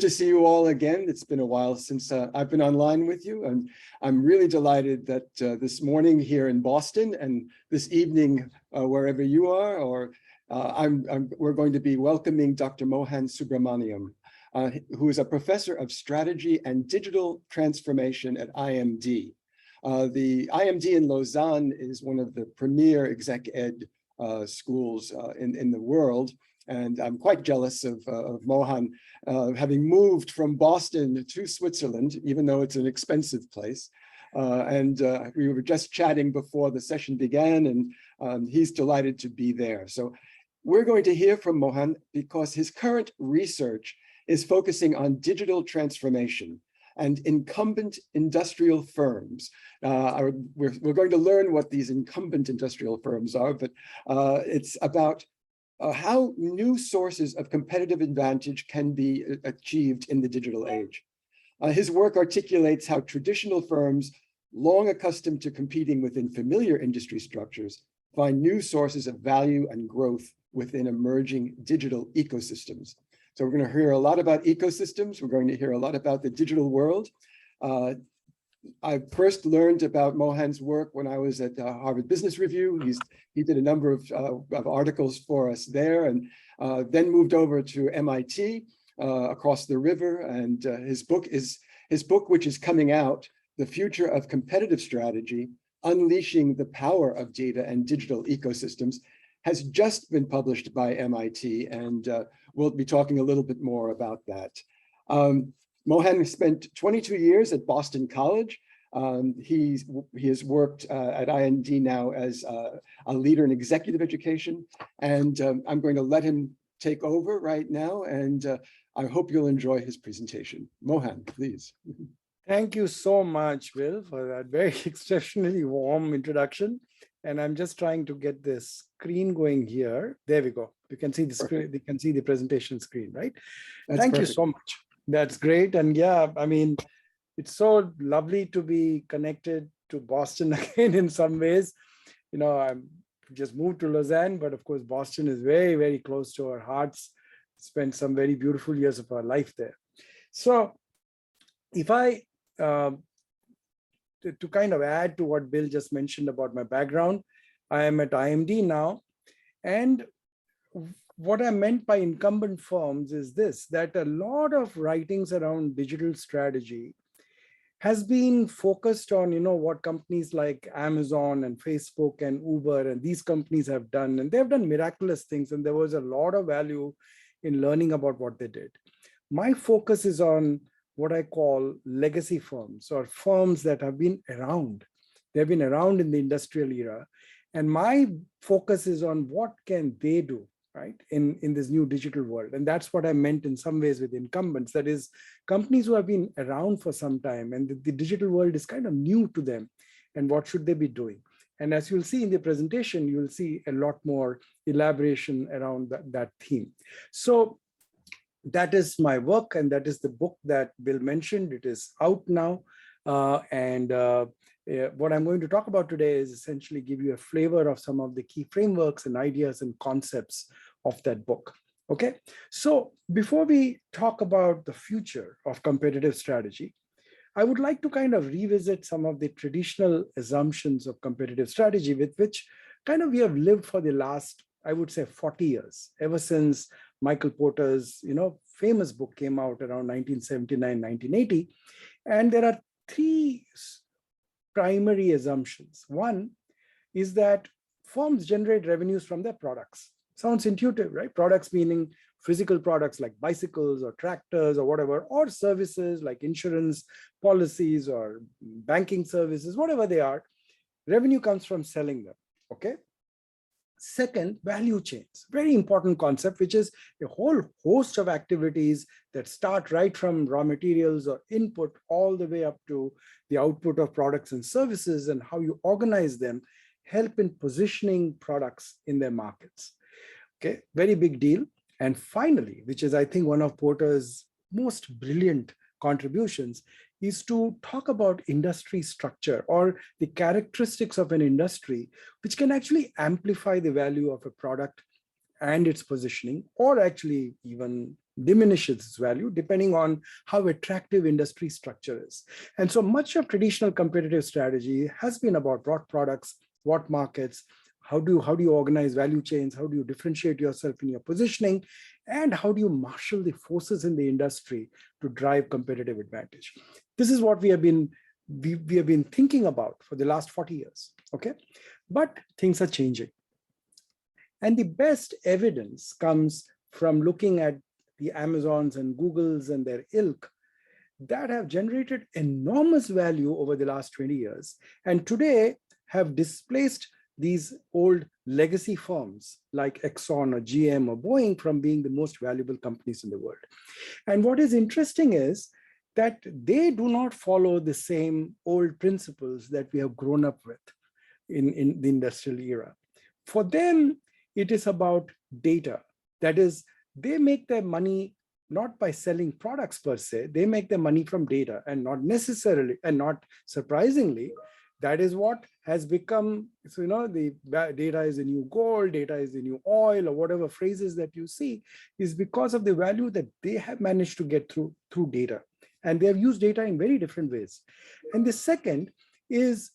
To see you all again. It's been a while since I've been online with you, and I'm really delighted that this morning here in Boston and this evening wherever you are, or we're going to be welcoming Dr. Mohan Subramaniam, who is a professor of strategy and digital transformation at IMD. The IMD in Lausanne is one of the premier exec ed schools in the world. And I'm quite jealous of Mohan having moved from Boston to Switzerland, even though it's an expensive place. We were just chatting before the session began, and he's delighted to be there. So we're going to hear from Mohan because his current research is focusing on digital transformation and incumbent industrial firms. We're going to learn what these incumbent industrial firms are, but it's about how new sources of competitive advantage can be achieved in the digital age. His work articulates how traditional firms, long accustomed to competing within familiar industry structures, find new sources of value and growth within emerging digital ecosystems. So we're going to hear a lot about ecosystems. We're going to hear a lot about the digital world. I first learned about Mohan's work when I was at Harvard Business Review. He did a number of articles for us there, and then moved over to MIT across the river. And his book, which is coming out, The Future of Competitive Strategy, Unleashing the Power of Data and Digital Ecosystems, has just been published by MIT, and we'll be talking a little bit more about that. Mohan spent 22 years at Boston College. He has worked at IMD now as a leader in executive education, and I'm going to let him take over right now, and I hope you'll enjoy his presentation. Mohan, please. Thank you so much, Will, for that very exceptionally warm introduction. And I'm just trying to get this screen going here. There we go. You can see the screen. You can see the presentation screen, right? Thank you so much. That's great. And yeah, I mean, it's so lovely to be connected to Boston again in some ways. You know, I'm just moved to Lausanne, but of course, Boston is very, very close to our hearts. Spent some very beautiful years of our life there. So if I, to kind of add to what Bill just mentioned about my background, I am at IMD now. And what I meant by incumbent firms is this, that a lot of writings around digital strategy has been focused on, you know, what companies like Amazon and Facebook and Uber and these companies have done. And they've done miraculous things. And there was a lot of value in learning about what they did. My focus is on what I call legacy firms, or firms that have been around. They've been around in the industrial era. And my focus is on what can they do, right, in this new digital world. And that's what I meant in some ways with incumbents. That is, companies who have been around for some time and the digital world is kind of new to them. And what should they be doing? And as you'll see in the presentation, you'll see a lot more elaboration around that theme. So that is my work, and that is the book that Bill mentioned. It is out now. What I'm going to talk about today is essentially give you a flavor of some of the key frameworks and ideas and concepts of that book. Okay, so before we talk about the future of competitive strategy, I would like to kind of revisit some of the traditional assumptions of competitive strategy with which kind of we have lived for the last, I would say, 40 years, ever since Michael Porter's, you know, famous book came out around 1979, 1980. And there are three primary assumptions. One is that firms generate revenues from their products. Sounds intuitive, right? Products meaning physical products like bicycles or tractors or whatever, or services like insurance policies or banking services, whatever they are. Revenue comes from selling them, okay? Second, value chains, very important concept, which is a whole host of activities that start right from raw materials or input all the way up to the output of products and services, and how you organize them help in positioning products in their markets. Okay, very big deal. And finally, which is I think one of Porter's most brilliant contributions, is to talk about industry structure or the characteristics of an industry, which can actually amplify the value of a product and its positioning, or actually even diminishes its value depending on how attractive industry structure is. And so much of traditional competitive strategy has been about what products, what markets, how do you organize value chains, how do you differentiate yourself in your positioning, and how do you marshal the forces in the industry to drive competitive advantage. This is what we have been thinking about for the last 40 years, okay? But things are changing. And the best evidence comes from looking at the Amazons and Googles and their ilk that have generated enormous value over the last 20 years, and today have displaced these old legacy firms like Exxon or GM or Boeing from being the most valuable companies in the world. And what is interesting is that they do not follow the same old principles that we have grown up with in the industrial era. For them, it is about data. That is, they make their money not by selling products per se, they make their money from data, and not necessarily, and not surprisingly, that is what has become, so the data is the new gold, data is the new oil, or whatever phrases that you see, is because of the value that they have managed to get through data. And they have used data in very different ways. And the second is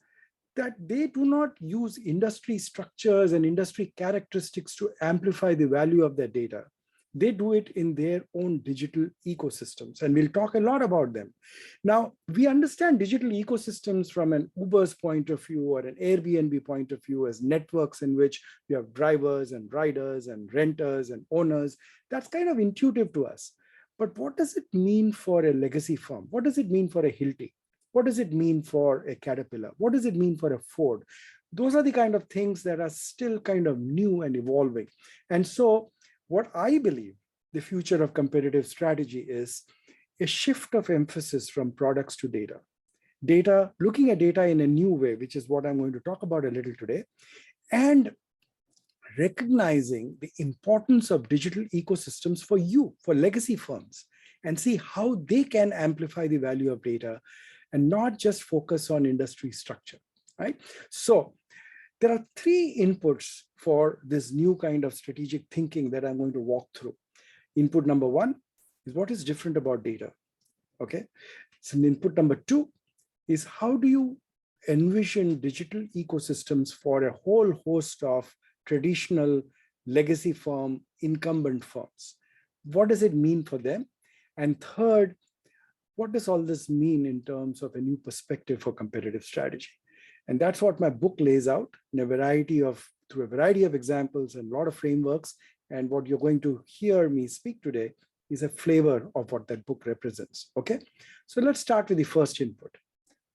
that they do not use industry structures and industry characteristics to amplify the value of their data. They do it in their own digital ecosystems, and we'll talk a lot about them. Now, we understand digital ecosystems from an Uber's point of view or an Airbnb point of view as networks in which you have drivers and riders and renters and owners. That's kind of intuitive to us. But what does it mean for a legacy firm? What does it mean for a Hilti? What does it mean for a Caterpillar? What does it mean for a Ford? Those are the kind of things that are still kind of new and evolving. And so what I believe the future of competitive strategy is a shift of emphasis from products to data. Data, looking at data in a new way, which is what I'm going to talk about a little today, and recognizing the importance of digital ecosystems for you, for legacy firms, and see how they can amplify the value of data and not just focus on industry structure, right? So there are three inputs for this new kind of strategic thinking that I'm going to walk through. Input number one is what is different about data, okay? So input number two is how do you envision digital ecosystems for a whole host of traditional legacy firm, incumbent firms? What does it mean for them? And third, what does all this mean in terms of a new perspective for competitive strategy? And that's what my book lays out in through a variety of examples and a lot of frameworks. And what you're going to hear me speak today is a flavor of what that book represents, okay? So let's start with the first input.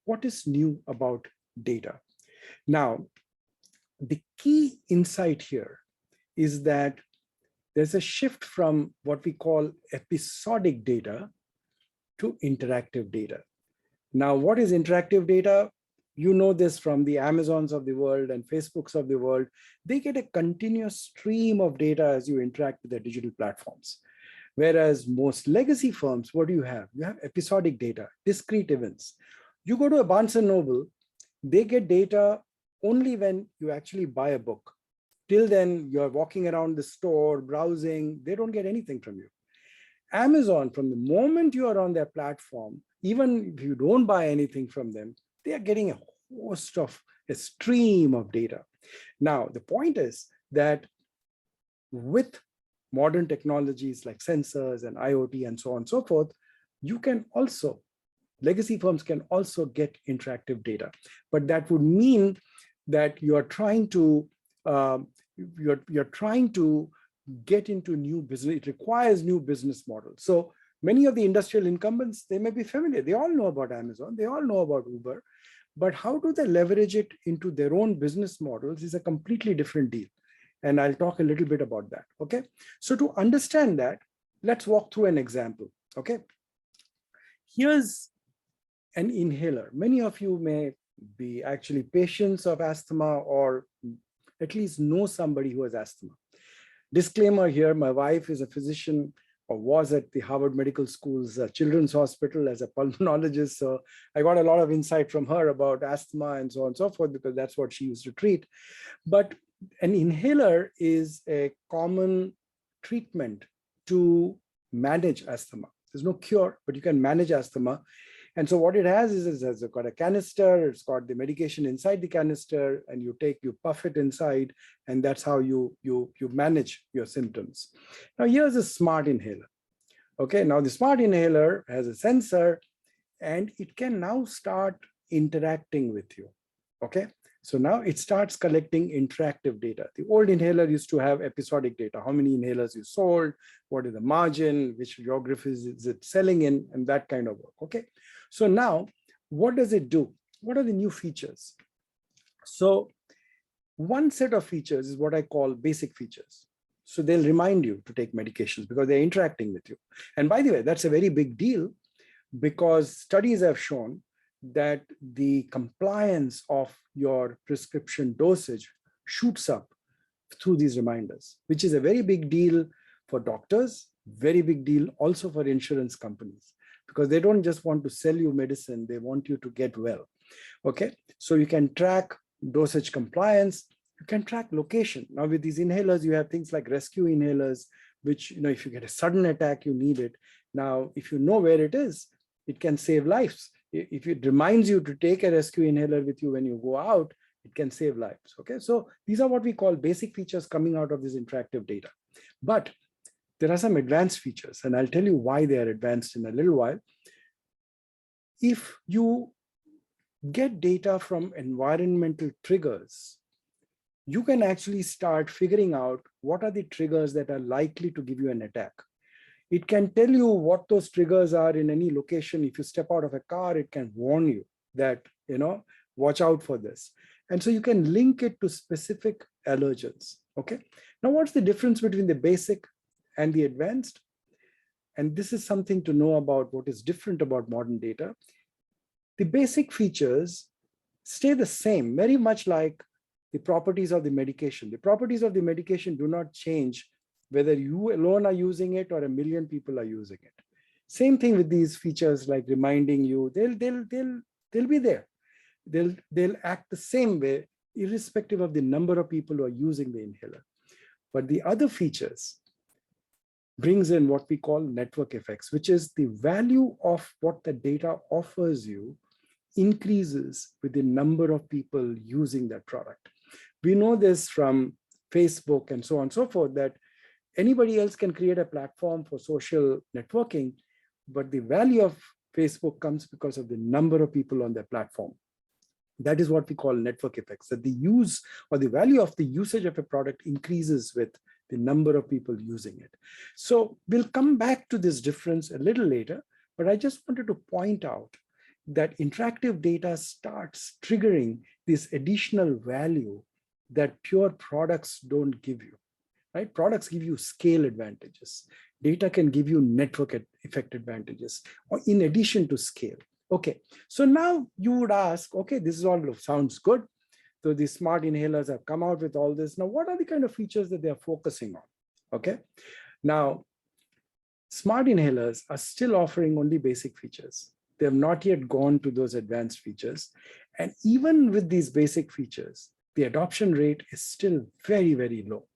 What is new about data? Now, the key insight here is that there's a shift from what we call episodic data to interactive data. Now, what is interactive data? You know this from the Amazons of the world and Facebooks of the world. They get a continuous stream of data as you interact with their digital platforms. Whereas most legacy firms, what do you have? You have episodic data, discrete events. You go to a Barnes & Noble, they get data only when you actually buy a book. Till then, you're walking around the store, browsing, they don't get anything from you. Amazon, from the moment you are on their platform, even if you don't buy anything from them, they are getting a stream of data. Now, the point is that with modern technologies like sensors and IoT and so on and so forth, you can also, legacy firms can also get interactive data. But that would mean that you are trying to get into new business. It requires new business models. So many of the industrial incumbents, they may be familiar. They all know about Amazon. They all know about Uber. But how do they leverage it into their own business models is a completely different deal. And I'll talk a little bit about that, okay? So to understand that, let's walk through an example, okay? Here's an inhaler. Many of you may be actually patients of asthma or at least know somebody who has asthma. Disclaimer here, my wife is a physician or was at the Harvard Medical School's Children's Hospital as a pulmonologist. So I got a lot of insight from her about asthma and so on and so forth, because that's what she used to treat. But an inhaler is a common treatment to manage asthma. There's no cure, but you can manage asthma. And so what it has is it's got a canister, it's got the medication inside the canister, and you puff it inside, and that's how you manage your symptoms. Now here's a smart inhaler. Okay, now the smart inhaler has a sensor, and it can now start interacting with you. Okay, so now it starts collecting interactive data. The old inhaler used to have episodic data, how many inhalers you sold, what is the margin, which geographies is it selling in, and that kind of work. Okay, so now what does it do? What are the new features? So one set of features is what I call basic features. So they'll remind you to take medications because they're interacting with you. And by the way, that's a very big deal, because studies have shown that the compliance of your prescription dosage shoots up through these reminders, which is a very big deal for doctors, very big deal also for insurance companies, because they don't just want to sell you medicine, they want you to get well. Okay, so you can track dosage compliance, you can track location. Now with these inhalers, you have things like rescue inhalers, which, if you get a sudden attack, you need it. Now, if you know where it is, it can save lives. If it reminds you to take a rescue inhaler with you when you go out, it can save lives. Okay, so these are what we call basic features coming out of this interactive data. But there are some advanced features, and I'll tell you why they are advanced in a little while. If you get data from environmental triggers, you can actually start figuring out what are the triggers that are likely to give you an attack. It can tell you what those triggers are in any location. If you step out of a car, it can warn you that, watch out for this. And so you can link it to specific allergens. Okay. Now, what's the difference between the basic and the advanced? And this is something to know about what is different about modern data. The basic features stay the same, very much like the properties of the medication. The properties of the medication do not change whether you alone are using it or 1 million people are using it. Same thing with these features, like reminding you, they'll be there. They'll act the same way, irrespective of the number of people who are using the inhaler. But the other features brings in what we call network effects, which is the value of what the data offers you increases with the number of people using that product. We know this from Facebook and so on and so forth, that anybody else can create a platform for social networking, but the value of Facebook comes because of the number of people on their platform. That is what we call network effects, that the use or the value of the usage of a product increases with the number of people using it. So we'll come back to this difference a little later, but I just wanted to point out that interactive data starts triggering this additional value that pure products don't give you. Right? Products give you scale advantages. Data can give you network effect advantages, or in addition to scale. Okay, so now you would ask, okay, this is all sounds good. So the smart inhalers have come out with all this. Now, what are the kind of features that they are focusing on? Okay, now smart inhalers are still offering only basic features. They have not yet gone to those advanced features. And even with these basic features, the adoption rate is still very, very low.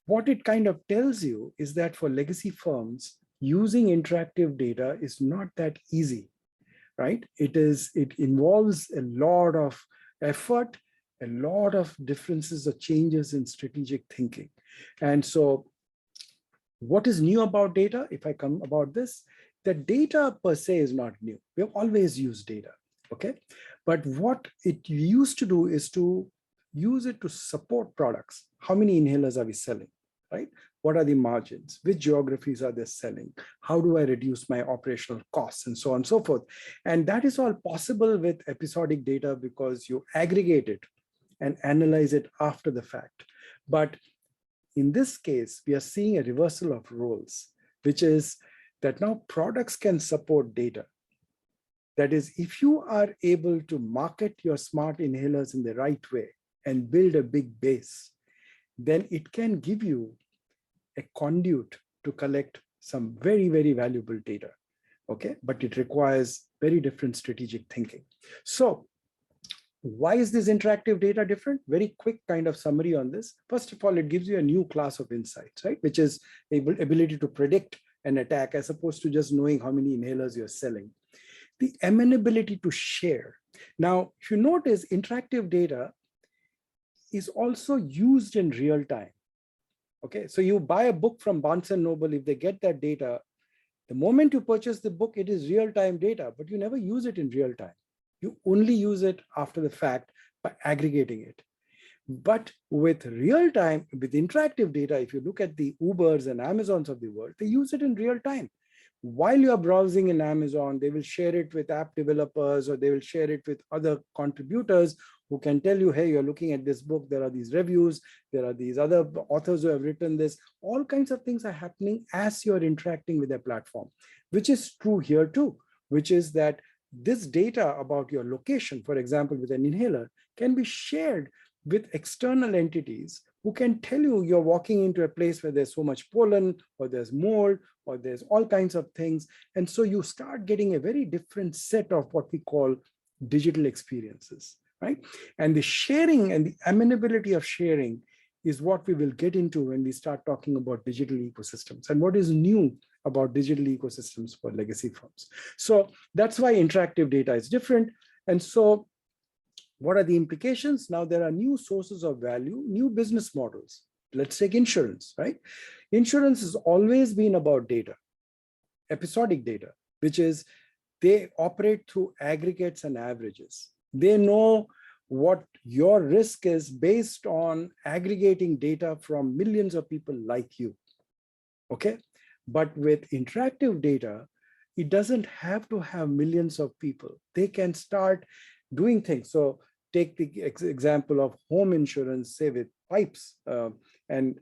What it kind of tells you is that for legacy firms, using interactive data is not that easy, right? It involves a lot of effort, a lot of differences or changes in strategic thinking. And so what is new about data, if I come about this, the data per se is not new. We have always used data, okay? But what it used to do is to use it to support products. How many inhalers are we selling, right? What are the margins? Which geographies are they selling? How do I reduce my operational costs, and so on and so forth? And that is all possible with episodic data because you aggregate it and analyze it after the fact. But in this case, we are seeing a reversal of roles, which is that now products can support data. That is, if you are able to market your smart inhalers in the right way and build a big base, then it can give you a conduit to collect some very, very valuable data, okay? But it requires very different strategic thinking. So why is this interactive data different? Very quick kind of summary on this. First of all, it gives you a new class of insights, right? Which is ability to predict an attack as opposed to just knowing how many inhalers you're selling. The amenability to share. Now, if you notice, interactive data is also used in real time. Okay, so you buy a book from Barnes and Noble, if they get that data, the moment you purchase the book, it is real-time data, but you never use it in real time. You only use it after the fact by aggregating it. But with real-time, with interactive data, if you look at the Ubers and Amazons of the world, they use it in real time. While you're browsing in Amazon, they will share it with app developers, or they will share it with other contributors who can tell you, hey, you're looking at this book, there are these reviews, there are these other authors who have written this. All kinds of things are happening as you're interacting with their platform, which is true here too, which is that this data about your location, for example, with an inhaler, can be shared with external entities who can tell you you're walking into a place where there's so much pollen, or there's mold, or there's all kinds of things. And so you start getting a very different set of what we call digital experiences, right? And the sharing and the amenability of sharing is what we will get into when we start talking about digital ecosystems and what is new about digital ecosystems for legacy firms. So that's why interactive data is different. And so what are the implications? Now there are new sources of value, new business models. Let's take insurance, right? Insurance has always been about data, episodic data, which is they operate through aggregates and averages. They know what your risk is based on aggregating data from millions of people like you, okay? But with interactive data, it doesn't have to have millions of people. They can start doing things. So take the example of home insurance, say with pipes, and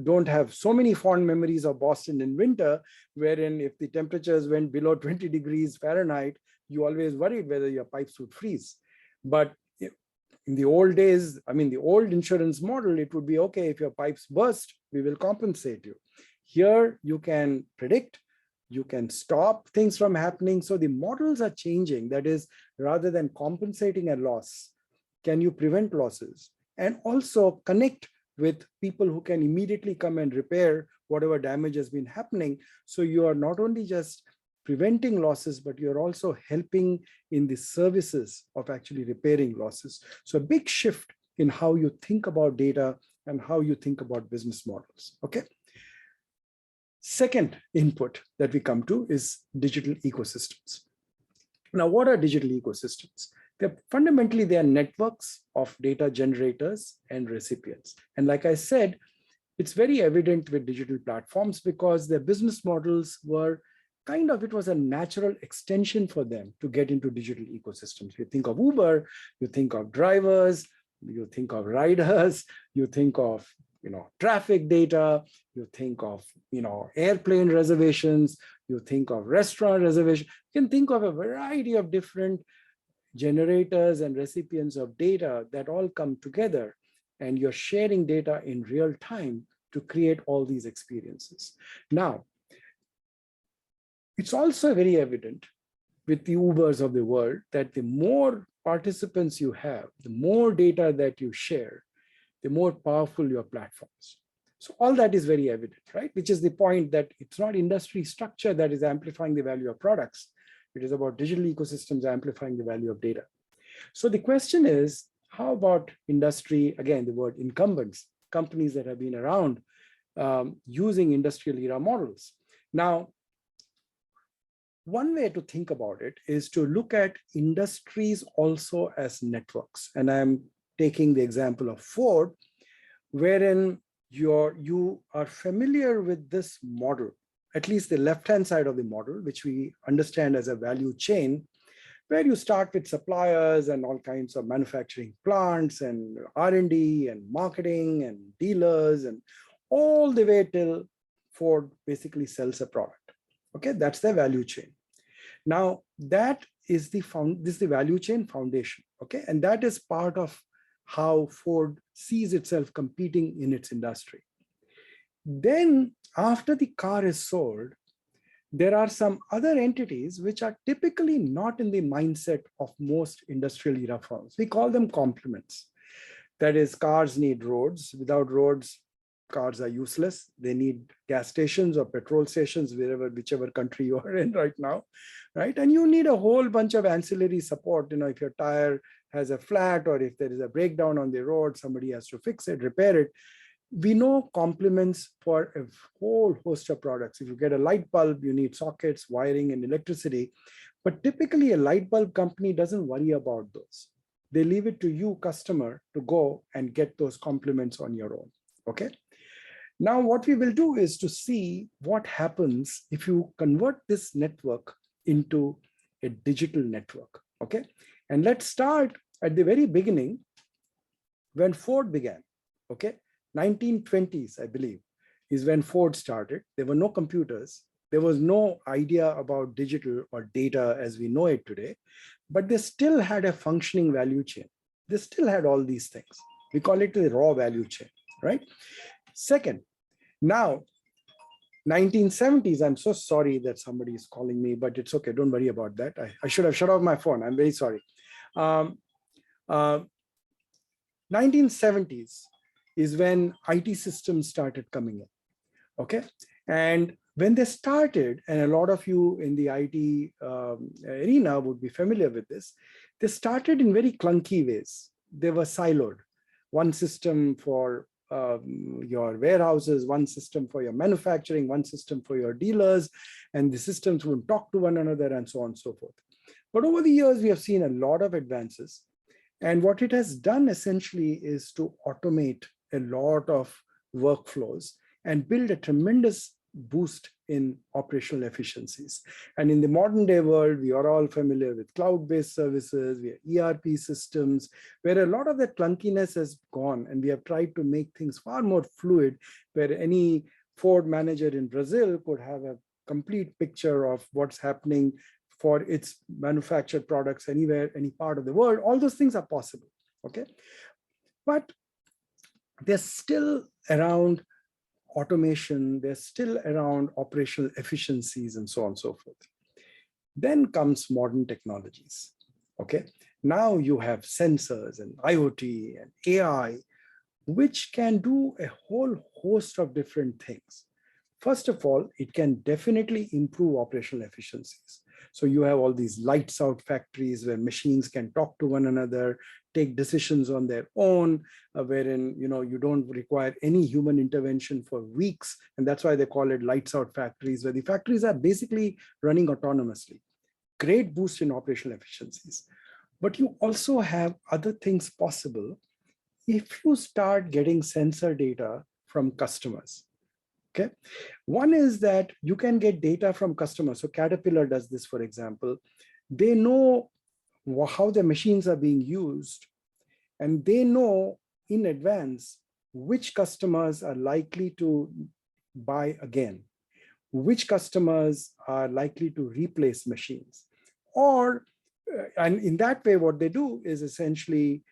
don't have so many fond memories of Boston in winter, wherein if the temperatures went below 20 degrees Fahrenheit, you always worried whether your pipes would freeze. But in the old days, I mean, the old insurance model, it would be, okay, if your pipes burst, we will compensate you. Here, you can predict, you can stop things from happening. So the models are changing. That is, rather than compensating a loss, can you prevent losses? And also connect with people who can immediately come and repair whatever damage has been happening. So you are not only just preventing losses, but you're also helping in the services of actually repairing losses. So a big shift in how you think about data and how you think about business models, okay? Second input that we come to is digital ecosystems. Now, what are digital ecosystems? Fundamentally, they are networks of data generators and recipients. And like I said, it's very evident with digital platforms because their business models were kind of, it was a natural extension for them to get into digital ecosystems. You think of Uber, you think of drivers, you think of riders, you think of traffic data, you think of airplane reservations, you think of restaurant reservations. You can think of a variety of different generators and recipients of data that all come together, and you're sharing data in real time to create all these experiences. Now, it's also very evident with the Ubers of the world that the more participants you have, the more data that you share, the more powerful your platforms. So all that is very evident, right? Which is the point that it's not industry structure that is amplifying the value of products. It is about digital ecosystems amplifying the value of data. So the question is, how about industry, again, the word incumbents, companies that have been around using industrial era models. Now, one way to think about it is to look at industries also as networks. And I'm taking the example of Ford, wherein you are familiar with this model, at least the left-hand side of the model, which we understand as a value chain, where you start with suppliers and all kinds of manufacturing plants and R&D and marketing and dealers and all the way till Ford basically sells a product. Okay, that's the value chain. Now, that is this is the value chain foundation. Okay, and that is part of how Ford sees itself competing in its industry. Then after the car is sold, there are some other entities which are typically not in the mindset of most industrial era firms. We call them complements. That is, cars need roads. Without roads, cars are useless. They need gas stations or petrol stations, whichever country you are in right now, right? And you need a whole bunch of ancillary support. If your tire has a flat or if there is a breakdown on the road, somebody has to fix it, repair it. We know complements for a whole host of products. If you get a light bulb, you need sockets, wiring, and electricity. But typically, a light bulb company doesn't worry about those. They leave it to you, customer, to go and get those complements on your own. Okay. Now, what we will do is to see what happens if you convert this network into a digital network. Okay. And let's start at the very beginning when Ford began. Okay. 1920s, I believe, is when Ford started. There were no computers. There was no idea about digital or data as we know it today, but they still had a functioning value chain. They still had all these things. We call it the raw value chain, right? Second, now, 1970s, I'm so sorry that somebody is calling me, but it's okay. Don't worry about that. I should have shut off my phone. I'm very sorry. 1970s is when IT systems started coming in, okay? And when they started, and a lot of you in the IT arena would be familiar with this, they started in very clunky ways. They were siloed. One system for your warehouses, one system for your manufacturing, one system for your dealers, and the systems would talk to one another and so on and so forth. But over the years, we have seen a lot of advances. And what it has done essentially is to automate a lot of workflows and build a tremendous boost in operational efficiencies. And in the modern day world, we are all familiar with cloud-based services, we have ERP systems, where a lot of that clunkiness has gone, and we have tried to make things far more fluid, where any Ford manager in Brazil could have a complete picture of what's happening for its manufactured products anywhere, any part of the world. All those things are possible, okay? But they're still around automation, they're still around operational efficiencies and so on and so forth. Then comes modern technologies, okay? Now you have sensors and IoT and AI, which can do a whole host of different things. First of all, it can definitely improve operational efficiencies. So you have all these lights out factories where machines can talk to one another, take decisions on their own, wherein you don't require any human intervention for weeks. And that's why they call it lights out factories, where the factories are basically running autonomously. Great boost in operational efficiencies. But you also have other things possible if you start getting sensor data from customers. Okay. One is that you can get data from customers. So Caterpillar does this, for example. They know how the machines are being used, and they know in advance which customers are likely to buy again, which customers are likely to replace machines. And in that way, what they do is essentially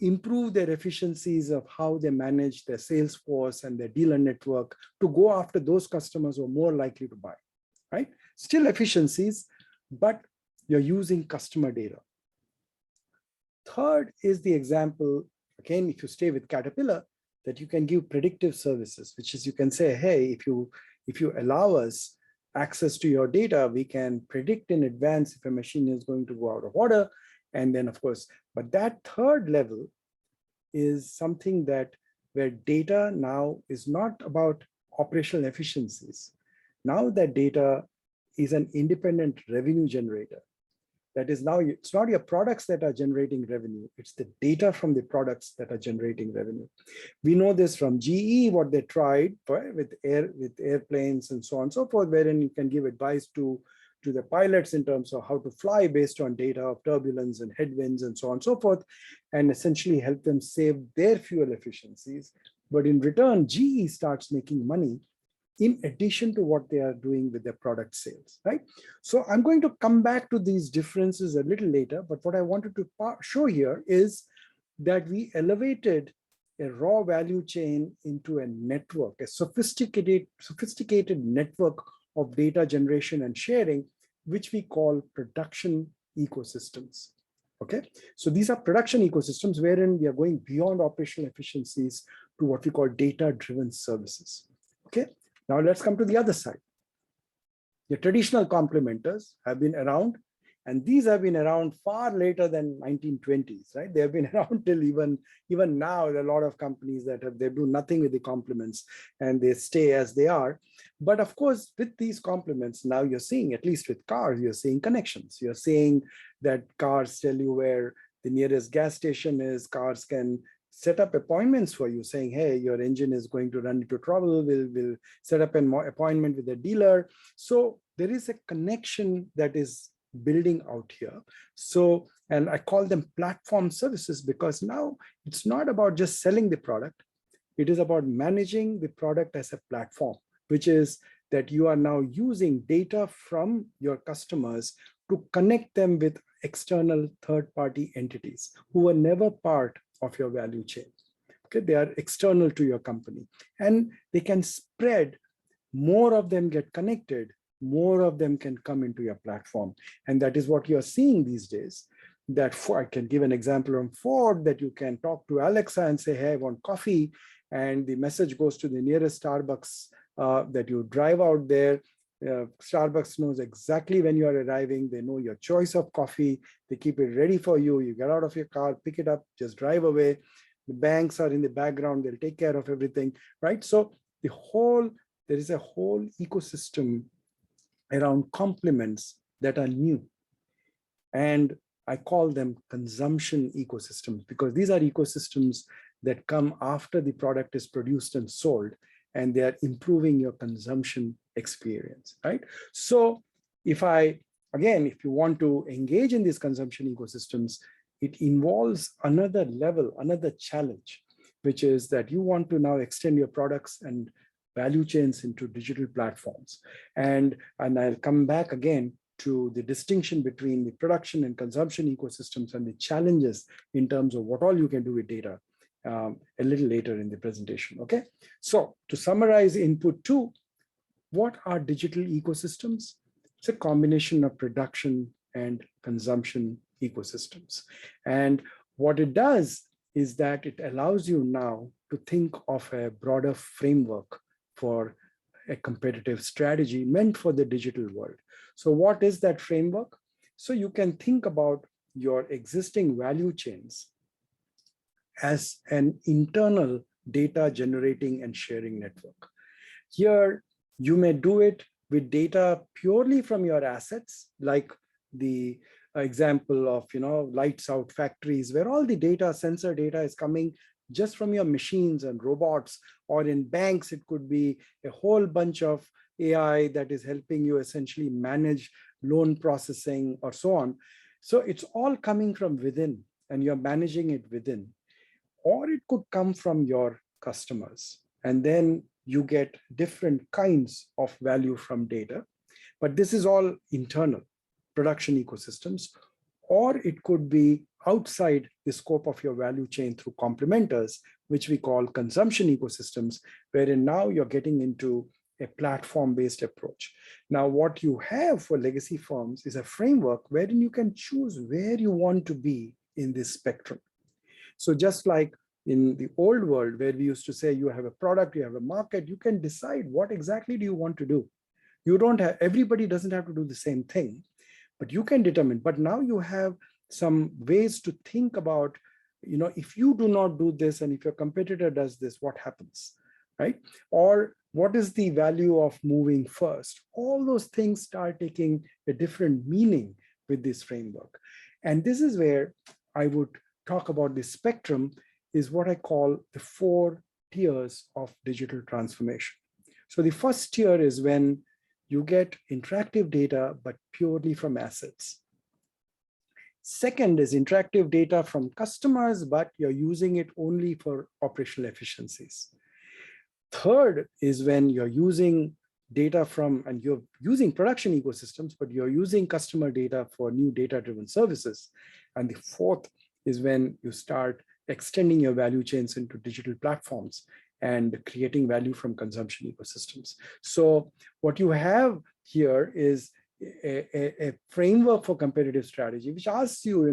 improve their efficiencies of how they manage their sales force and their dealer network to go after those customers who are more likely to buy, right? Still efficiencies, but you're using customer data. Third is the example, again, if you stay with Caterpillar, that you can give predictive services, which is you can say, hey, if you allow us access to your data, we can predict in advance if a machine is going to go out of order. And then, of course, but that third level is something where data now is not about operational efficiencies. Now that data is an independent revenue generator. That is now, it's not your products that are generating revenue, it's the data from the products that are generating revenue. We know this from GE, what they tried with airplanes and so on and so forth, wherein you can give advice to the pilots in terms of how to fly based on data of turbulence and headwinds and so on and so forth, and essentially help them save their fuel efficiencies. But in return, GE starts making money in addition to what they are doing with their product sales, right? So I'm going to come back to these differences a little later, but what I wanted to show here is that we elevated a raw value chain into a network, a sophisticated network of data generation and sharing, which we call production ecosystems. Okay, so these are production ecosystems wherein we are going beyond operational efficiencies to what we call data-driven services. Okay, now let's come to the other side. The traditional complementers have been around, and these have been around far later than 1920s, right? They have been around till even now. There are a lot of companies that they do nothing with the complements and they stay as they are. But of course, with these complements, now you're seeing, at least with cars, you're seeing connections. You're seeing that cars tell you where the nearest gas station is. Cars can set up appointments for you saying, hey, your engine is going to run into trouble. We'll set up an appointment with a dealer. So there is a connection that is building out here. So, and I call them platform services because now it's not about just selling the product. It is about managing the product as a platform, which is that you are now using data from your customers to connect them with external third-party entities who were never part of your value chain. Okay, they are external to your company, and they can spread. More of them get connected, more of them can come into your platform. And that is what you're seeing these days. That I can give an example on Ford, that you can talk to Alexa and say, hey, I want coffee. And the message goes to the nearest Starbucks that you drive out there. Starbucks knows exactly when you are arriving. They know your choice of coffee. They keep it ready for you. You get out of your car, pick it up, just drive away. The banks are in the background. They'll take care of everything, right? So there is a whole ecosystem around complements that are new. And I call them consumption ecosystems because these are ecosystems that come after the product is produced and sold, and they are improving your consumption experience, right? So if you want to engage in these consumption ecosystems, it involves another level, another challenge, which is that you want to now extend your products and value chains into digital platforms. And I'll come back again to the distinction between the production and consumption ecosystems and the challenges in terms of what all you can do with data a little later in the presentation, okay? So to summarize input 2, what are digital ecosystems? It's a combination of production and consumption ecosystems. And what it does is that it allows you now to think of a broader framework for a competitive strategy meant for the digital world. So what is that framework? So you can think about your existing value chains as an internal data generating and sharing network. Here, you may do it with data purely from your assets, like the example of lights out factories, where all the data, sensor data is coming just from your machines and robots, or in banks, it could be a whole bunch of AI that is helping you essentially manage loan processing or so on. So it's all coming from within and you're managing it within. Or it could come from your customers, and then you get different kinds of value from data. But this is all internal production ecosystems, or it could be outside the scope of your value chain through complementers, which we call consumption ecosystems, wherein now you're getting into a platform-based approach. Now, what you have for legacy firms is a framework wherein you can choose where you want to be in this spectrum. So just like in the old world, where we used to say you have a product, you have a market, you can decide what exactly do you want to do. You don't have, everybody doesn't have to do the same thing, but you can determine. But now you have some ways to think about, if you do not do this and if your competitor does this, what happens, right? Or what is the value of moving first? All those things start taking a different meaning with this framework. And this is where I would talk about this spectrum, is what I call the 4 tiers of digital transformation. So the first tier is when you get interactive data, but purely from assets. Second is interactive data from customers, but you're using it only for operational efficiencies. Third is when you're using data from, and you're using production ecosystems, but you're using customer data for new data-driven services. And the fourth is when you start extending your value chains into digital platforms and creating value from consumption ecosystems. So what you have here is a framework for competitive strategy, which asks you,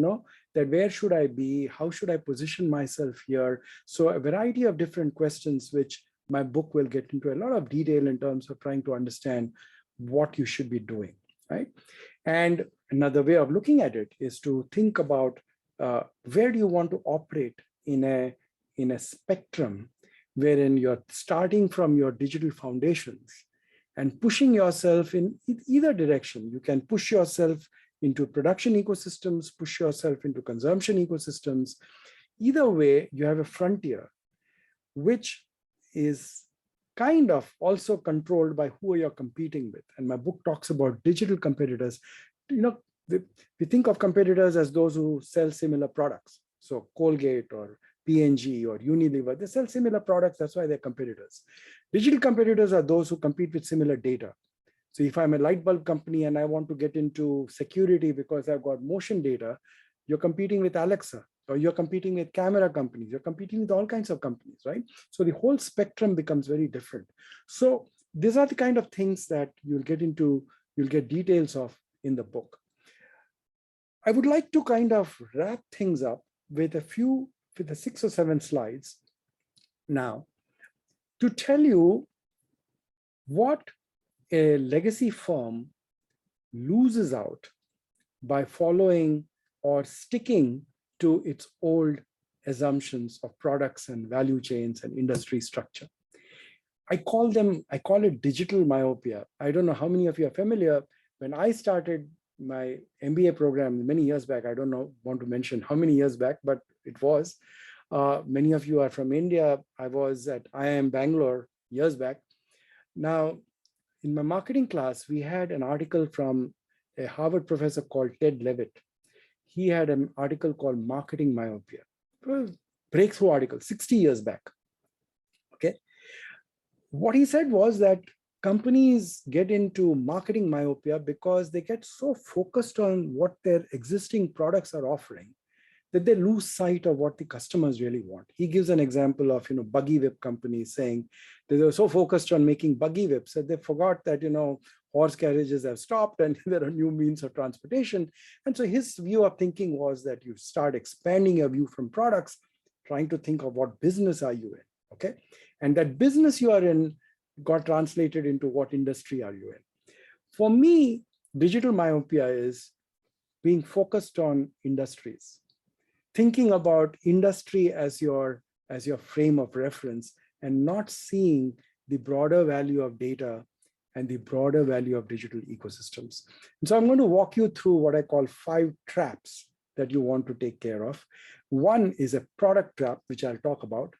that where should I be? How should I position myself here? So a variety of different questions, which my book will get into a lot of detail in terms of trying to understand what you should be doing, right? And another way of looking at it is to think about where do you want to operate in a spectrum wherein you're starting from your digital foundations and pushing yourself in either direction. You can push yourself into production ecosystems, push yourself into consumption ecosystems. Either way, you have a frontier, which is kind of also controlled by who you're competing with. And my book talks about digital competitors. We think of competitors as those who sell similar products. So Colgate or P&G or Unilever, they sell similar products. That's why they're competitors. Digital competitors are those who compete with similar data. So if I'm a light bulb company and I want to get into security because I've got motion data, you're competing with Alexa, or you're competing with camera companies, you're competing with all kinds of companies, right? So the whole spectrum becomes very different. So these are the kind of things that you'll get details of in the book. I would like to kind of wrap things up with the 6 or 7 slides now to tell you what a legacy firm loses out by following or sticking to its old assumptions of products and value chains and industry structure. I call it digital myopia. I don't know how many of you are familiar. When I started my MBA program many years back, I don't want to mention how many years back, but it was. Many of you are from India. I was at IIM Bangalore years back. Now, in my marketing class, we had an article from a Harvard professor called Ted Levitt. He had an article called Marketing Myopia. Breakthrough article, 60 years back. Okay. What he said was that companies get into marketing myopia because they get so focused on what their existing products are offering that they lose sight of what the customers really want. He gives an example of, buggy whip companies saying that they were so focused on making buggy whips that they forgot that, horse carriages have stopped and there are new means of transportation. And so his view of thinking was that you start expanding your view from products, trying to think of what business are you in, okay? And that business you are in got translated into what industry are you in. For me, digital myopia is being focused on industries, thinking about industry as your frame of reference and not seeing the broader value of data and the broader value of digital ecosystems. And so I'm going to walk you through what I call 5 traps that you want to take care of. One is a product trap, which I'll talk about.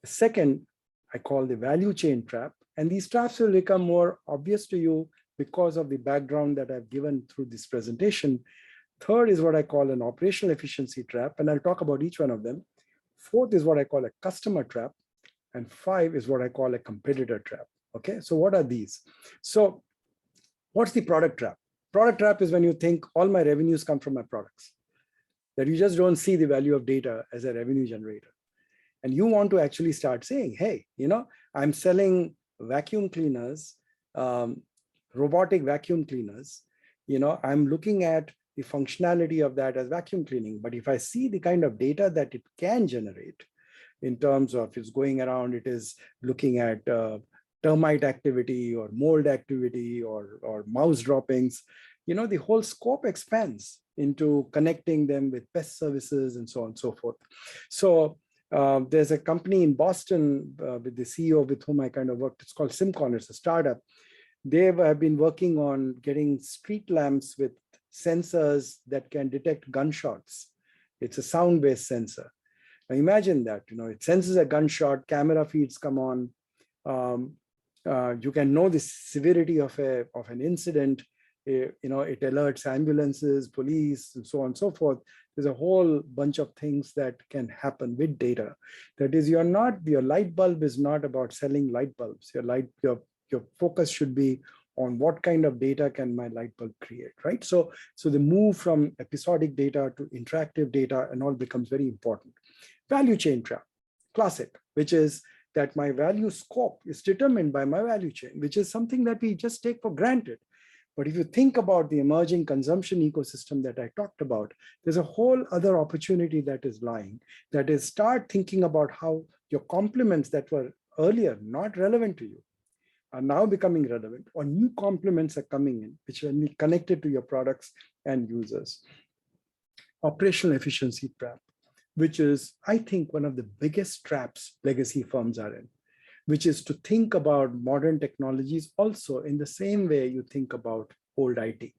The second, I call the value chain trap. And these traps will become more obvious to you because of the background that I've given through this presentation. Third is what I call an operational efficiency trap, and I'll talk about each one of them. Fourth is what I call a customer trap. And 5 is what I call a competitor trap. Okay, so what are these? So what's the product trap? Product trap is when you think all my revenues come from my products, that you just don't see the value of data as a revenue generator. And you want to actually start saying, hey, I'm selling vacuum cleaners, robotic vacuum cleaners. I'm looking at the functionality of that as vacuum cleaning. But if I see the kind of data that it can generate in terms of it's going around, it is looking at termite activity or mold activity or mouse droppings, the whole scope expands into connecting them with pest services and so on and so forth. So there's a company in Boston with the CEO with whom I kind of worked. It's called SimCon. It's a startup. They have been working on getting street lamps with sensors that can detect gunshots. It's a sound-based sensor. Now imagine that, it senses a gunshot, camera feeds come on. You can know the severity of an incident. It alerts ambulances, police, and so on and so forth. There's a whole bunch of things that can happen with data. That is, your light bulb is not about selling light bulbs. Your focus should be on what kind of data can my light bulb create, right? So the move from episodic data to interactive data and all becomes very important. Value chain trap, classic, which is that my value scope is determined by my value chain, which is something that we just take for granted. But if you think about the emerging consumption ecosystem that I talked about, there's a whole other opportunity that is lying. That is, start thinking about how your complements that were earlier not relevant to you are now becoming relevant, or new complements are coming in, which will be connected to your products and users. Operational efficiency trap, which is, I think, one of the biggest traps legacy firms are in, which is to think about modern technologies also in the same way you think about old IT.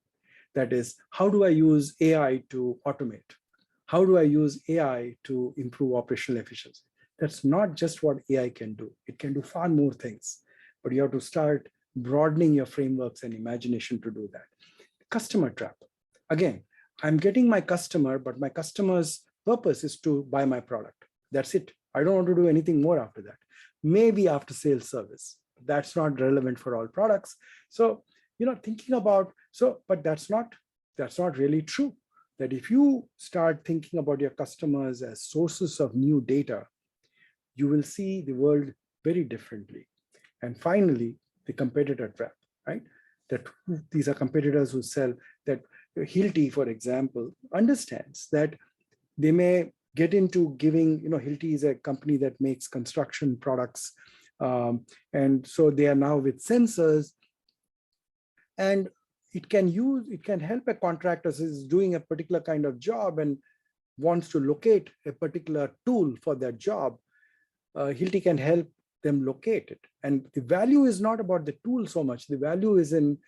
That is, how do I use AI to automate? How do I use AI to improve operational efficiency? That's not just what AI can do. It can do far more things, but you have to start broadening your frameworks and imagination to do that. Customer trap. Again, I'm getting my customer, but my customer's purpose is to buy my product. That's it. I don't want to do anything more after that. Maybe after sales service. That's not relevant for all products. So, thinking about, but that's not really true. That if you start thinking about your customers as sources of new data, you will see the world very differently. And finally, the competitor trap, right? That these are competitors who sell, that Hilti, for example, understands that they may get into giving, Hilti is a company that makes construction products. And so they are now with sensors, and it can help a contractor who is doing a particular kind of job and wants to locate a particular tool for that job. Hilti can help them locate it. And the value is not about the tool so much. The value is in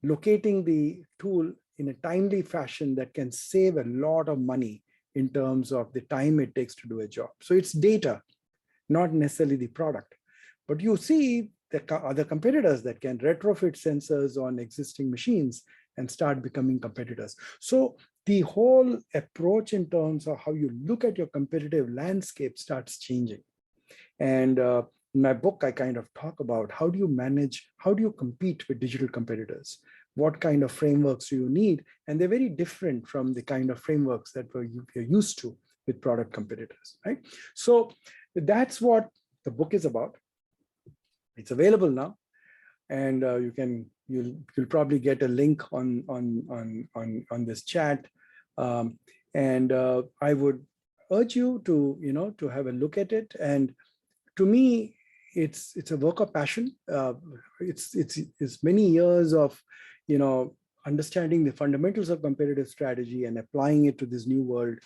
locating the tool in a timely fashion that can save a lot of money in terms of the time it takes to do a job. So it's data, not necessarily the product. But you see the other competitors that can retrofit sensors on existing machines and start becoming competitors. So the whole approach in terms of how you look at your competitive landscape starts changing. And in my book, I kind of talk about how do you compete with digital competitors? What kind of frameworks do you need? And they're very different from the kind of frameworks that we're used to with product competitors, right? So that's what the book is about. It's available now, and you'll probably get a link on this chat. And I would urge you to have a look at it. And to me, it's a work of passion. It's many years of understanding the fundamentals of competitive strategy and applying it to this new world,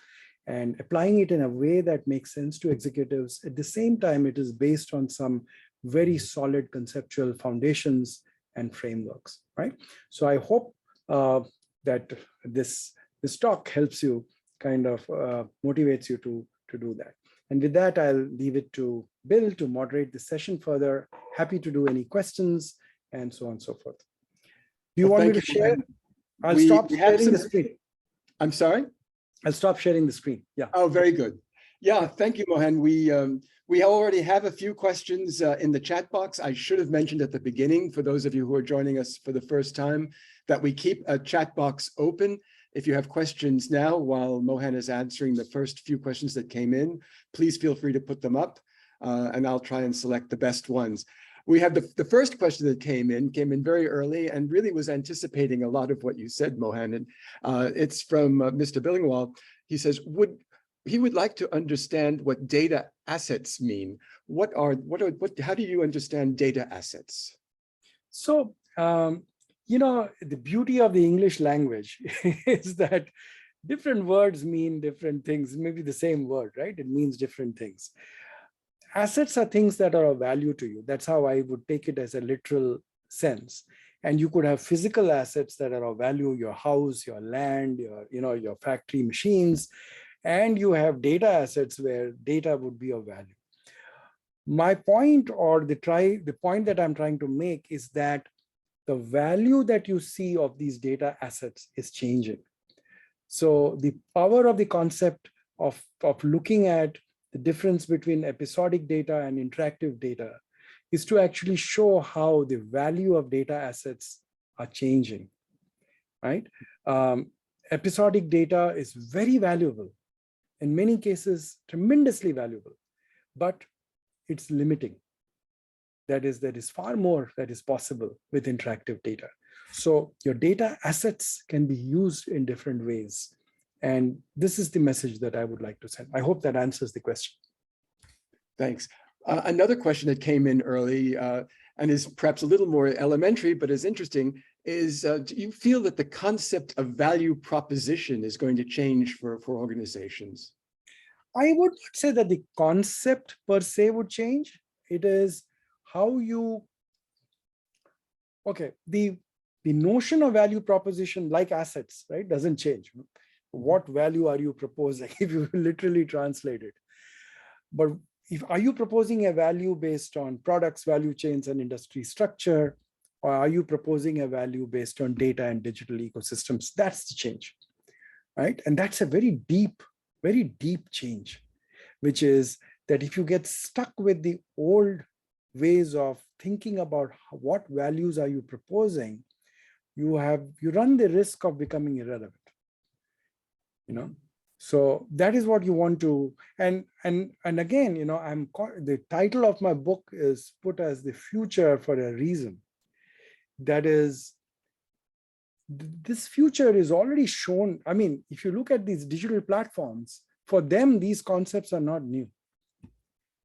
and applying it in a way that makes sense to executives. At the same time, it is based on some very solid conceptual foundations and frameworks, right? So I hope that this talk helps you, kind of motivates you to do that. And with that, I'll leave it to Bill to moderate the session further. Happy to do any questions and so on and so forth. Do you want me to share? I'll stop sharing the screen. I'm sorry? I'll stop sharing the screen. Yeah. Oh, very good. Yeah, thank you, Mohan. We already have a few questions in the chat box. I should have mentioned at the beginning, for those of you who are joining us for the first time, that we keep a chat box open. If you have questions now, while Mohan is answering the first few questions that came in, please feel free to put them up, and I'll try and select the best ones. We have the first question that came in very early and really was anticipating a lot of what you said, Mohan. And it's from Mr. Billingwall. He says, he would like to understand what data assets mean. How do you understand data assets? So, the beauty of the English language is that different words mean different things, maybe the same word, right? It means different things. Assets are things that are of value to you. That's how I would take it as a literal sense. And you could have physical assets that are of value, your house, your land, your factory machines, and you have data assets where data would be of value. My point, or the point that I'm trying to make, is that the value that you see of these data assets is changing. So the power of the concept of looking at the difference between episodic data and interactive data is to actually show how the value of data assets are changing, right? Episodic data is very valuable, in many cases, tremendously valuable, but it's limiting. That is far more that is possible with interactive data. So your data assets can be used in different ways. And this is the message that I would like to send. I hope that answers the question. Thanks. Another question that came in early and is perhaps a little more elementary, but is interesting, is do you feel that the concept of value proposition is going to change for organizations? I would not say that the concept per se would change. It is how you, okay, the notion of value proposition, like assets, right, doesn't change. What value are you proposing if you literally translate it? But are you proposing a value based on products, value chains, and industry structure? Or are you proposing a value based on data and digital ecosystems? That's the change, right? And that's a very deep change, which is that if you get stuck with the old ways of thinking about what values are you proposing, you run the risk of becoming irrelevant. So that is what you want to, and again, the title of my book is put as the future for a reason. That is, this future is already shown. I mean, if you look at these digital platforms, for them, these concepts are not new.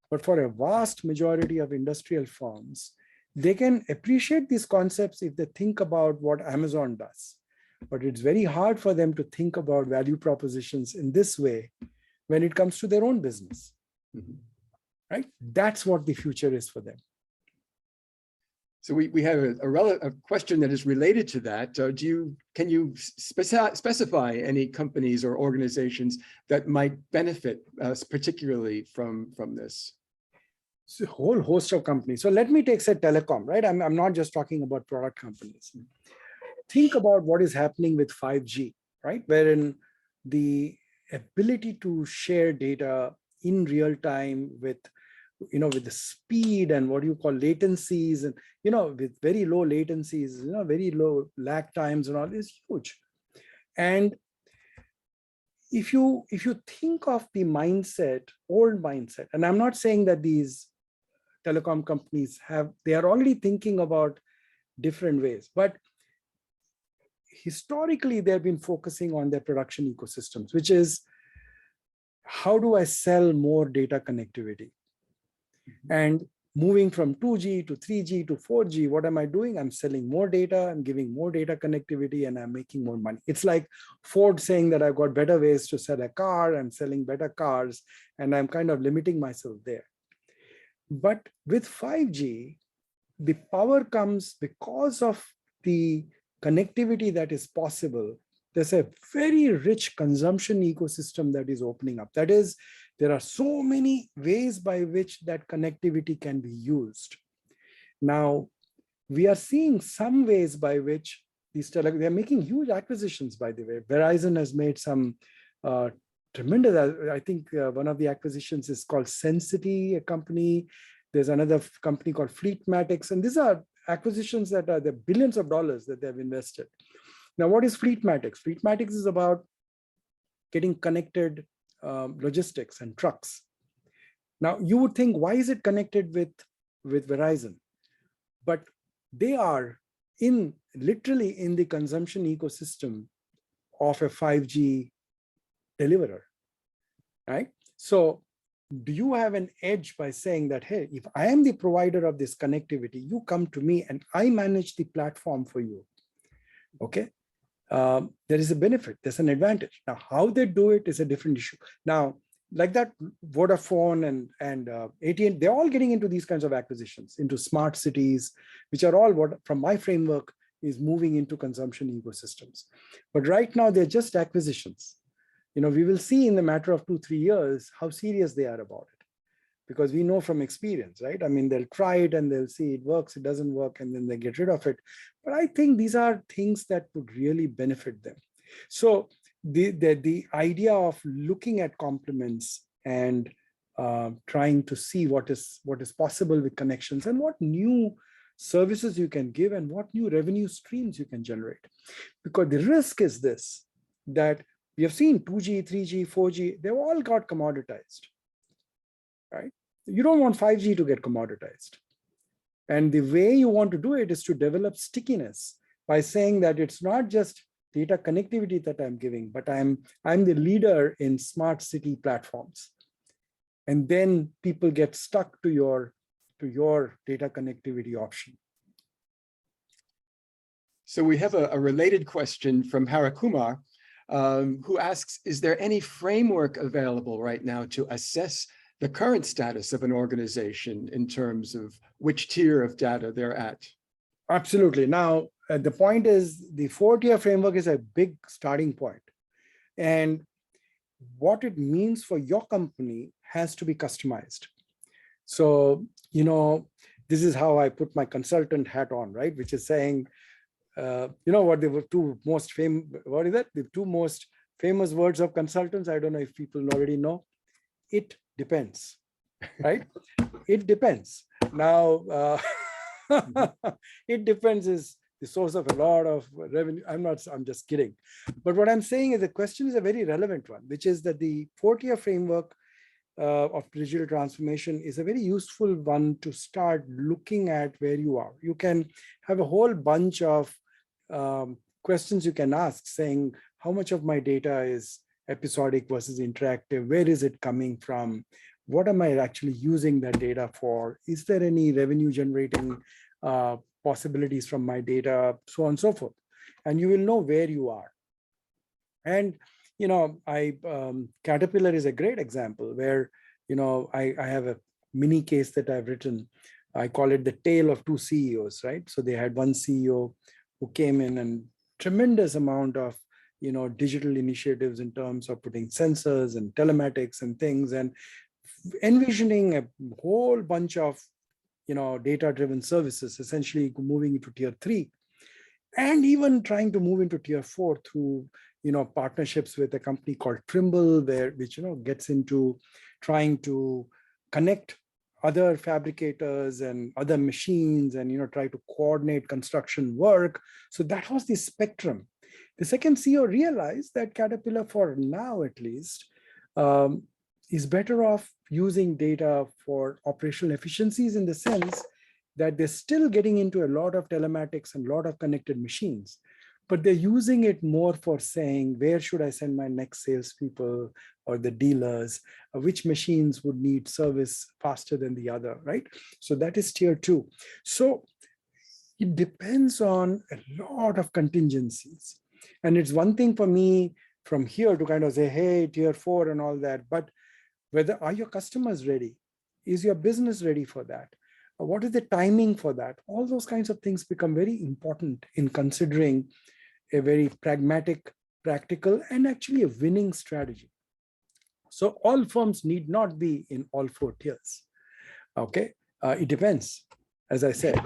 But for a vast majority of industrial firms, they can appreciate these concepts if they think about what Amazon does. But it's very hard for them to think about value propositions in this way when it comes to their own business. Mm-hmm. Right? That's what the future is for them. So we have a question that is related to that. Can you specify any companies or organizations that might benefit particularly from this? It's a whole host of companies. So let me take, say, telecom, right? I'm not just talking about product companies. Think about what is happening with 5G, right? Wherein the ability to share data in real time with the speed and what you call latencies, and with very low latencies, very low lag times and all, is huge. And if you think of the old mindset, and I'm not saying that these telecom companies they are already thinking about different ways, but historically they've been focusing on their production ecosystems, which is, how do I sell more data connectivity? And moving from 2G to 3G to 4G, what am I doing? I'm selling more data, I'm giving more data connectivity, and I'm making more money. It's like Ford saying that I've got better ways to sell a car, I'm selling better cars, and I'm kind of limiting myself there. But with 5G, the power comes because of the connectivity that is possible. There's a very rich consumption ecosystem that is opening up. That is, there are so many ways by which that connectivity can be used. Now, we are seeing some ways by which they're making huge acquisitions, by the way. Verizon has made some tremendous, I think one of the acquisitions is called Sensity, a company. There's another company called Fleetmatics. And these are acquisitions that are the billions of dollars that they've invested. Now, what is Fleetmatics? Fleetmatics is about getting connected logistics and trucks. Now, you would think, why is it connected with Verizon? But they are literally in the consumption ecosystem of a 5G deliverer, right? So do you have an edge by saying that, hey, if I am the provider of this connectivity, you come to me and I manage the platform for you, okay? There is a benefit, there's an advantage. Now, how they do it is a different issue. Now, like that, Vodafone and AT&T, they're all getting into these kinds of acquisitions, into smart cities, which are all what, from my framework, is moving into consumption ecosystems. But right now, they're just acquisitions. We will see in the matter of 2-3 years how serious they are about it, because we know from experience, right? I mean, they'll try it and they'll see it works, it doesn't work, and then they get rid of it. But I think these are things that would really benefit them. So the idea of looking at complements and trying to see what is possible with connections and what new services you can give and what new revenue streams you can generate. Because the risk is this, that we have seen 2G, 3G, 4G, they've all got commoditized, right? You don't want 5G to get commoditized. And the way you want to do it is to develop stickiness by saying that it's not just data connectivity that I'm giving, but I'm the leader in smart city platforms. And then people get stuck to your data connectivity option. So we have a related question from Harakumar, who asks, is there any framework available right now to assess the current status of an organization in terms of which tier of data they're at? Absolutely. Now, the point is the 4-tier framework is a big starting point. And what it means for your company has to be customized. So, this is how I put my consultant hat on, right? Which is saying, what they were two most famous, what is that? The two most famous words of consultants. I don't know if people already know. It depends, right? It depends. Now, it depends is the source of a lot of revenue. I'm just kidding. But what I'm saying is the question is a very relevant one, which is that the 4-tier framework of digital transformation is a very useful one to start looking at where you are. You can have a whole bunch of questions you can ask, saying how much of my data is episodic versus interactive? Where is it coming from? What am I actually using that data for? Is there any revenue generating possibilities from my data? So on and so forth. And you will know where you are. And Caterpillar is a great example where, I have a mini case that I've written. I call it the tale of two CEOs, right? So they had one CEO who came in and tremendous amount of, digital initiatives in terms of putting sensors and telematics and things, and envisioning a whole bunch of, data-driven services, essentially moving into tier 3, and even trying to move into tier 4 through, partnerships with a company called Trimble, which gets into trying to connect other fabricators and other machines and try to coordinate construction work. So that was the spectrum. The second CEO realized that Caterpillar, for now at least, is better off using data for operational efficiencies, in the sense that they're still getting into a lot of telematics and a lot of connected machines, but they're using it more for saying, where should I send my next salespeople or the dealers? Which machines would need service faster than the other, right? So that is tier 2. So it depends on a lot of contingencies. And it's one thing for me from here to kind of say, hey, tier 4 and all that, but are your customers ready? Is your business ready for that? What is the timing for that? All those kinds of things become very important in considering a very pragmatic, practical, and actually a winning strategy. So all firms need not be in all 4 tiers. Okay, it depends, as I said,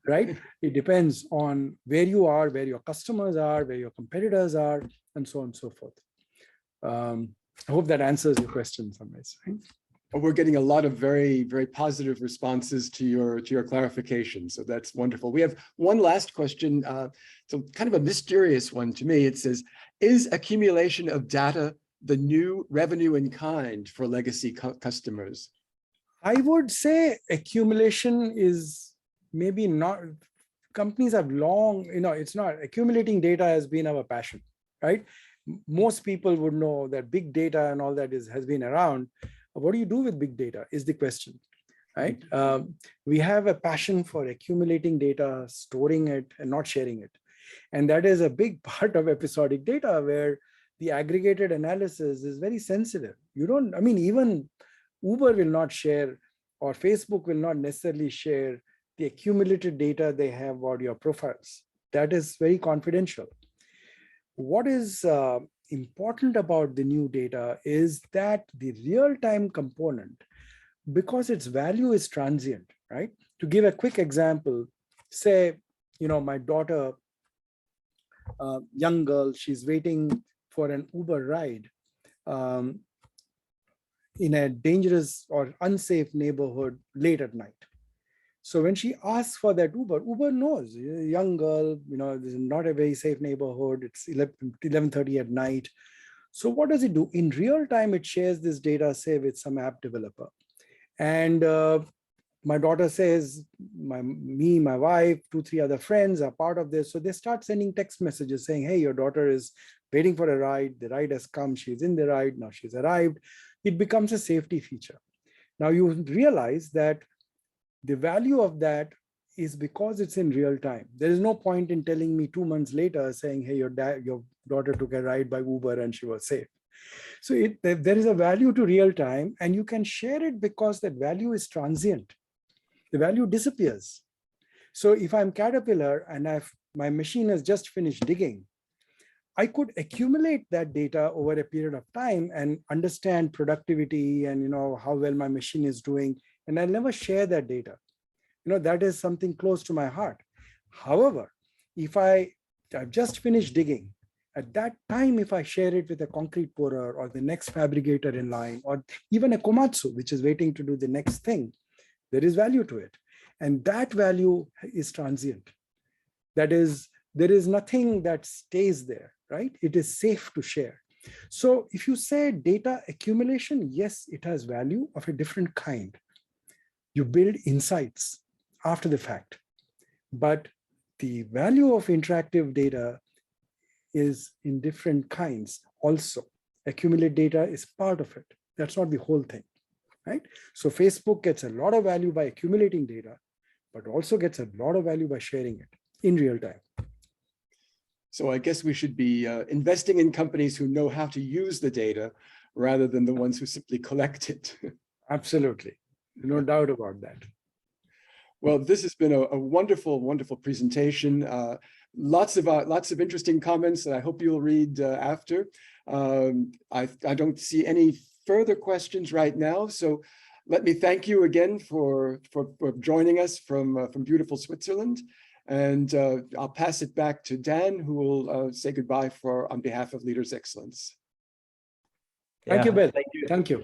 right? It depends on where you are, where your customers are, where your competitors are, and so on and so forth. I hope that answers your question in some ways, right? We're getting a lot of very, very positive responses to your clarification. So that's wonderful. We have one last question. So kind of a mysterious one to me. It says, is accumulation of data the new revenue in kind for legacy customers? I would say accumulation is maybe not. Companies have long, it's not. Accumulating data has been our passion, right? Most people would know that big data and all that has been around. What do you do with big data is the question, right? We have a passion for accumulating data, storing it, and not sharing it. And that is a big part of episodic data, where the aggregated analysis is very sensitive. Even Uber will not share, or Facebook will not necessarily share the accumulated data they have about your profiles. That is very confidential. What is important about the new data is that the real-time component, because its value is transient, right? To give a quick example, say, my daughter, young girl, she's waiting for an Uber ride in a dangerous or unsafe neighborhood late at night. So when she asks for that Uber knows, young girl, this is not a very safe neighborhood. It's 11:30 at night. So what does it do? In real time, it shares this data, say, with some app developer. And my daughter says, my wife, 2, 3 other friends are part of this. So they start sending text messages saying, hey, your daughter is waiting for a ride. The ride has come. She's in the ride. Now she's arrived. It becomes a safety feature. Now you realize that the value of that is because it's in real time. There is no point in telling me 2 months later saying, hey, your daughter took a ride by Uber and she was safe. So there is a value to real time, and you can share it because that value is transient. The value disappears. So if I'm Caterpillar and my machine has just finished digging, I could accumulate that data over a period of time and understand productivity and how well my machine is doing, and I'll never share that data. That is something close to my heart. However, if I've just finished digging, at that time, if I share it with a concrete pourer or the next fabricator in line, or even a komatsu, which is waiting to do the next thing, there is value to it. And that value is transient. That is, there is nothing that stays there, right? It is safe to share. So if you say data accumulation, yes, it has value of a different kind. You build insights after the fact. But the value of interactive data is in different kinds also. Accumulate data is part of it. That's not the whole thing, right? So Facebook gets a lot of value by accumulating data, but also gets a lot of value by sharing it in real time. So I guess we should be investing in companies who know how to use the data rather than the ones who simply collect it. Absolutely. No doubt about that. Well, this has been a wonderful, wonderful presentation. Lots of interesting comments that I hope you'll read after. I don't see any further questions right now, so let me thank you again for joining us from beautiful Switzerland, and I'll pass it back to Dan, who will say goodbye on behalf of Leaders Excellence. Thank you, Bill. Thank you. Thank you.